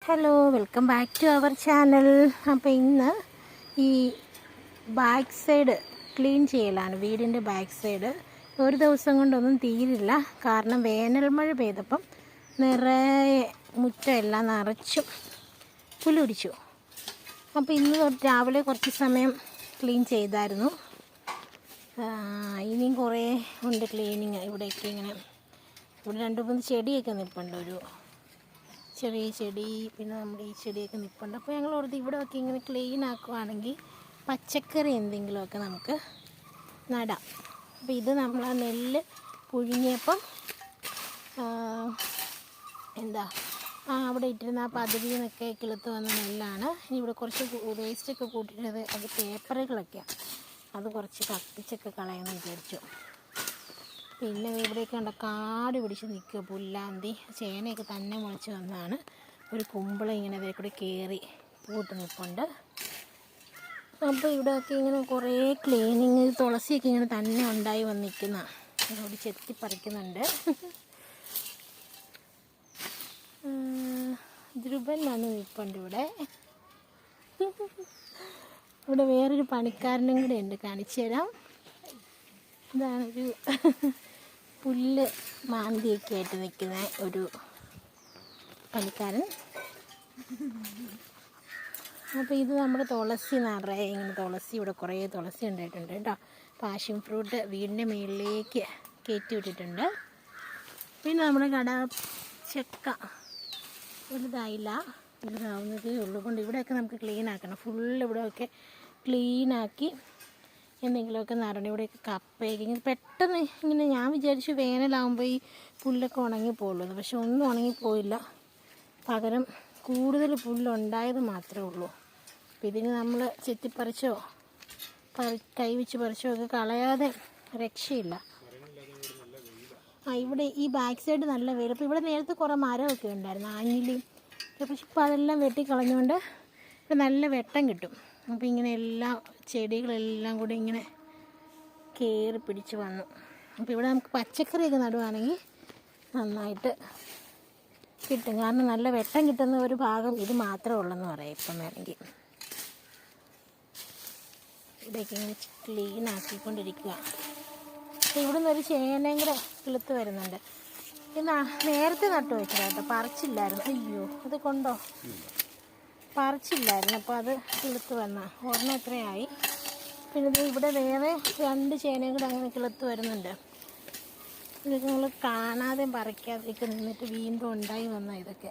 Hello, welcome back to our channel. അപ്പോൾ ഇന്ന് ഈ ബാക്ക് സൈഡ് ക്ലീൻ ചെയ്യലാണ്. വീടിൻ്റെ ബാക്ക് സൈഡ് ഒരു ദിവസം കൊണ്ടൊന്നും തീരില്ല. കാരണം വേനൽ മഴ പെയ്തപ്പം നിറയെ മുറ്റമെല്ലാം നിറച്ചും പുല്ല് പിടിച്ചു. അപ്പോൾ ഇന്ന് രാവിലെ കുറച്ച് സമയം ക്ലീൻ ചെയ്തായിരുന്നു. ഇനിയും കുറേ ഉണ്ട് ക്ലീനിങ്. ഇവിടെയൊക്കെ ഇങ്ങനെ ഇവിടെ 2-3 ചെടിയൊക്കെ നിൽപ്പുണ്ട്. ഒരു ചെറിയ ചെടി, പിന്നെ നമ്മുടെ ഈ ചെടിയൊക്കെ നിൽപ്പുണ്ട്. അപ്പോൾ ഞങ്ങൾ ഓർത്ത് ഇവിടെയൊക്കെ ഇങ്ങനെ ക്ലീൻ ആക്കുവാണെങ്കിൽ പച്ചക്കറി എന്തെങ്കിലുമൊക്കെ നമുക്ക് നടാം. അപ്പോൾ ഇത് നമ്മൾ ആ നെല്ല് പുഴുങ്ങിയപ്പം അവിടെ ഇട്ടിരുന്ന ആ പതിരിൽ നിന്നൊക്കെ കിളുത്ത് വന്ന നെല്ലാണ്. ഇനി ഇവിടെ കുറച്ച് വേസ്റ്റൊക്കെ കൂട്ടിയിട്ടത് അത് പേപ്പറുകളൊക്കെയാണ്. അത് കുറച്ച് കത്തിച്ചൊക്കെ കളയാമെന്ന് വിചാരിച്ചു. പിന്നെ ഇവിടെയൊക്കെ ഉണ്ട് കാട് പിടിച്ച് നിൽക്കുക, പുല്ലാന്തി. ചേനയൊക്കെ തന്നെ മുളച്ച് വന്നതാണ്. ഒരു കുമ്പളം ഇങ്ങനെ അതേ കൂടെ കയറി പൂട്ട് നിൽപ്പുണ്ട്. അപ്പോൾ ഇവിടെയൊക്കെ ഇങ്ങനെ കുറേ ക്ലീനിങ്. തുളസിയൊക്കെ ഇങ്ങനെ തന്നെ ഉണ്ടായി വന്ന് നിൽക്കുന്ന അതോട് ചെത്തി പറിക്കുന്നുണ്ട്. ധ്രുവൻ വന്ന് നിൽപ്പുണ്ട് ഇവിടെ. ഇവിടെ വേറൊരു പണിക്കാരനും കൂടെ ഉണ്ട്, കാണിച്ചു തരാം. ഇതാണൊരു പുല്ല് മാന്തിയൊക്കെ ആയിട്ട് നിൽക്കുന്ന ഒരു പണിക്കാരൻ. അപ്പോൾ ഇത് നമ്മുടെ തുളസി നിറയെ ഇങ്ങനെ തുളസി, ഇവിടെ കുറേ തുളസി ഉണ്ടായിട്ടുണ്ട് കേട്ടോ. പാഷൻ ഫ്രൂട്ട് വീടിൻ്റെ മുകളിലേക്ക് കയറ്റി വിട്ടിട്ടുണ്ട്. പിന്നെ നമ്മുടെ ചക്ക വലുതായില്ല, വലുതാവുന്നതേ ഉള്ളൂ. കൊണ്ട് ഇവിടെയൊക്കെ നമുക്ക് ക്ലീൻ ആക്കണം. ഫുള്ള് ഇവിടെയൊക്കെ ക്ലീനാക്കി എന്തെങ്കിലുമൊക്കെ നടണം. ഇവിടെയൊക്കെ കപ്പയൊക്കെ ഇങ്ങനെ പെട്ടെന്ന് ഇങ്ങനെ ഞാൻ വിചാരിച്ചു വേനലാകുമ്പോൾ ഈ പുല്ലൊക്കെ ഉണങ്ങിപ്പോകുള്ളൂ. പക്ഷെ ഒന്നും ഉണങ്ങിപ്പോയില്ല. പകരം കൂടുതൽ പുല്ലുണ്ടായത് മാത്രമേ ഉള്ളൂ. അപ്പോൾ ഇതിന് നമ്മൾ ചെത്തിപ്പറിച്ചോ കൈവച്ച് പറിച്ചോ ഒക്കെ കളയാതെ രക്ഷയില്ല. ഇവിടെ ഈ ബാക്ക് സൈഡ് നല്ല വെയിൽ. അപ്പോൾ ഇവിടെ നേരത്തെ കുറേ മരമൊക്കെ ഉണ്ടായിരുന്നു, ആഞ്ഞിലിയും. പക്ഷെ ഇപ്പോൾ അതെല്ലാം വെട്ടിക്കളഞ്ഞുകൊണ്ട് ഇപ്പോൾ നല്ല വെട്ടം കിട്ടും. അപ്പോൾ ഇങ്ങനെ എല്ലാ ചെടികളെല്ലാം കൂടി ഇങ്ങനെ കയറി പിടിച്ച് വന്നു. അപ്പോൾ ഇവിടെ നമുക്ക് പച്ചക്കറിയൊക്കെ നടുവാണെങ്കിൽ നന്നായിട്ട് കിട്ടും. കാരണം നല്ല വെട്ടം കിട്ടുന്ന ഒരു ഭാഗം ഇത് മാത്രമേ ഉള്ളെന്ന് പറയാം ഇപ്പം വേണമെങ്കിൽ. ഇവിടേക്ക് ഇങ്ങനെ ക്ലീൻ ആക്കിക്കൊണ്ടിരിക്കുക. അപ്പോൾ ഇവിടെ നിന്നൊരു ചേനയും കൂടെ കിളുത്ത് വരുന്നുണ്ട്. ഇത് നേരത്തെ നട്ടു വെച്ചത് കേട്ടോ, പറിച്ചില്ലായിരുന്നു. അയ്യോ, അത് കൊണ്ടോ പറിച്ചില്ലായിരുന്നു. അപ്പോൾ അത് കിളുത്ത് വന്ന ഒരെണ്ണം എത്രയായി. പിന്നെ ഇവിടെ വേറെ 2 ചേനയും കൂടെ അങ്ങനെ കിളുത്ത് വരുന്നുണ്ട്. ഇതൊക്കെ നമ്മൾ കാണാതെ പറിക്കാതെയൊക്കെ നിന്നിട്ട് വീണ്ടും ഉണ്ടായി വന്ന ഇതൊക്കെ.